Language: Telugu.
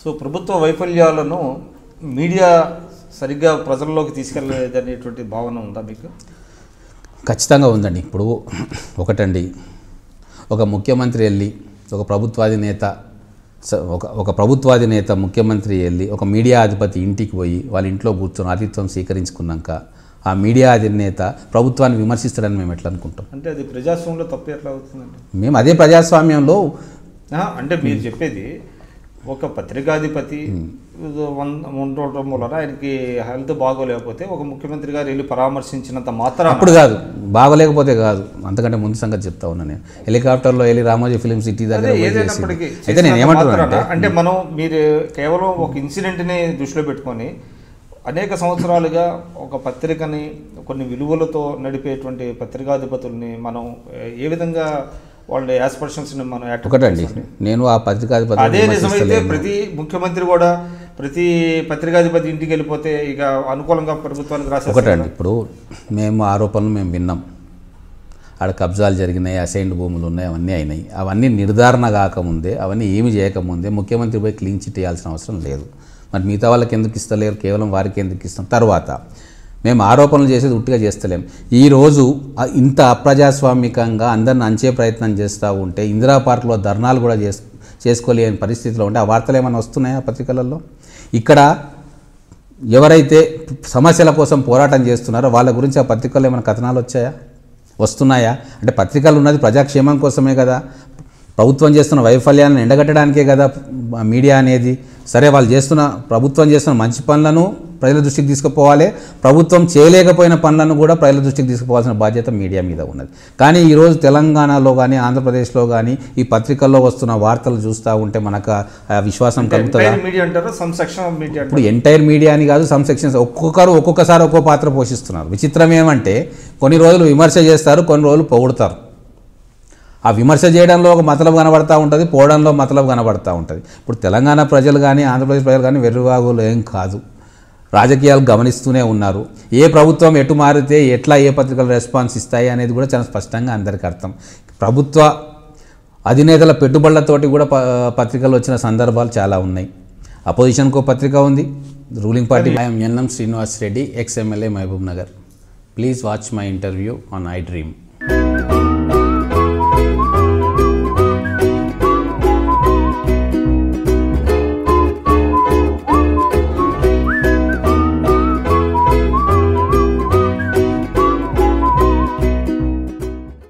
సో ప్రభుత్వ వైఫల్యాలను మీడియా సరిగ్గా ప్రజల్లోకి తీసుకెళ్ళలేదనేటువంటి భావన ఉందా మీకు? ఖచ్చితంగా ఉందండి. ఇప్పుడు ఒకటండి, ఒక ముఖ్యమంత్రి వెళ్ళి ఒక ప్రభుత్వాధినేత ముఖ్యమంత్రి వెళ్ళి ఒక మీడియా అధిపతి ఇంటికి పోయి వాళ్ళ ఇంట్లో కూర్చొని ఆతిథ్యం స్వీకరించుకున్నాక ఆ మీడియా అధినేత ప్రభుత్వాన్ని విమర్శిస్తాడని మేము ఎట్లా అనుకుంటాం? అంటే అది ప్రజాస్వామ్యంలో తప్పు ఎట్లా అవుతుందండి? మేము అదే ప్రజాస్వామ్యంలో అంటే మీరు చెప్పేది ఒక పత్రికాధిపతి ఉండటం వలన ఆయనకి హెల్త్ బాగోలేకపోతే ఒక ముఖ్యమంత్రి గారు వెళ్ళి పరామర్శించినంత మాత్రం అప్పుడు కాదు, బాగోలేకపోతే కాదు, అంతకంటే ముందు సంగతి చెప్తా ఉన్నా నేను. హెలికాప్టర్లో వెళ్ళి రామోజీ ఫిలిం సిటీ దగ్గర అయితే నేను ఏమంటున్నా అంటే మనం మీరు కేవలం ఒక ఇన్సిడెంట్ని దృష్టిలో పెట్టుకొని అనేక సంవత్సరాలుగా ఒక పత్రికని కొన్ని విలువలతో నడిపేటువంటి పత్రికాధిపతుల్ని మనం ఏ విధంగా వాళ్ళ యాస్పర్షన్స్ని మనం ఒకటండి, నేను ఆ పత్రికాధిపతి అదే నిజమైతే ప్రతి ముఖ్యమంత్రి కూడా ప్రతి పత్రికాధిపతి ఇంటికి వెళ్ళిపోతే ఇక అనుకూలంగా ప్రభుత్వానికి రాసే ఒకటండి. ఇప్పుడు మేము ఆరోపణలు మేము విన్నాం, ఆడ కబ్జాలు జరిగినాయి, అసైన్డ్ భూములు ఉన్నాయి, అవన్నీ అయినాయి. అవన్నీ నిర్ధారణ కాకముందే, అవన్నీ ఏమి చేయకముందే ముఖ్యమంత్రి పోయి క్లీన్ చిట్ చేయాల్సిన అవసరం లేదు. మరి మిగతా వాళ్ళకి ఎందుకు ఇస్తలేరు, కేవలం వారికి ఎందుకు ఇస్తాం? తర్వాత మేము ఆరోపణలు చేసేది ఉట్టిగా చేస్తలేం. ఈరోజు ఇంత అప్రజాస్వామికంగా అందరిని అంచే ప్రయత్నం చేస్తూ ఉంటే ఇందిరా పార్క్లో ధర్నాలు కూడా చేసుకోలేని పరిస్థితిలో ఉంటే ఆ వార్తలు ఏమైనా వస్తున్నాయా పత్రికలలో? ఇక్కడ ఎవరైతే సమస్యల కోసం పోరాటం చేస్తున్నారో వాళ్ళ గురించి ఆ పత్రికల్లో ఏమైనా కథనాలు వచ్చాయా, వస్తున్నాయా? అంటే పత్రికలు ఉన్నది ప్రజాక్షేమం కోసమే కదా, ప్రభుత్వం చేస్తున్న వైఫల్యాలను ఎండగట్టడానికే కదా మీడియా అనేది. సరే, ప్రభుత్వం చేస్తున్న మంచి పనులను ప్రజల దృష్టికి తీసుకుపోవాలి, ప్రభుత్వం చేయలేకపోయిన పనులను కూడా ప్రజల దృష్టికి తీసుకుపోవాల్సిన బాధ్యత మీడియా మీద ఉన్నది. కానీ ఈరోజు తెలంగాణలో కానీ ఆంధ్రప్రదేశ్లో కానీ ఈ పత్రికల్లో వస్తున్న వార్తలు చూస్తూ ఉంటే మనకు విశ్వాసం కలుగుతుందా? ఇప్పుడు ఎంటైర్ మీడియా అని కాదు, సమ్ సెక్షన్స్ ఒక్కొక్కసారి ఒక్కో పాత్ర పోషిస్తున్నారు. విచిత్రం ఏమంటే కొన్ని రోజులు విమర్శ చేస్తారు, కొన్ని రోజులు పొగుడుతారు. ఆ విమర్శ చేయడంలో ఒక మతలబు కనబడతా ఉంటుంది, పోవడంలో మతలబు కనబడతా ఉంటుంది. ఇప్పుడు తెలంగాణ ప్రజలు కానీ ఆంధ్రప్రదేశ్ ప్రజలు కానీ వెర్రివాగులు ఏం కాదు, రాజకీయాలు గమనిస్తూనే ఉన్నారు. ఏ ప్రభుత్వం ఎటు మారితే ఎట్లా ఏ పత్రికలు రెస్పాన్స్ ఇస్తాయి అనేది కూడా చాలా స్పష్టంగా అందరికీ అర్థం. ప్రభుత్వ అధినేతల పెట్టుబడులతోటి కూడా పత్రికలు వచ్చిన సందర్భాలు చాలా ఉన్నాయి. అపోజిషన్కు పత్రిక ఉంది, ruling party. I'm N M Srinivas Reddy, ex MLA Mahabubnagar. Please watch my interview on iDream.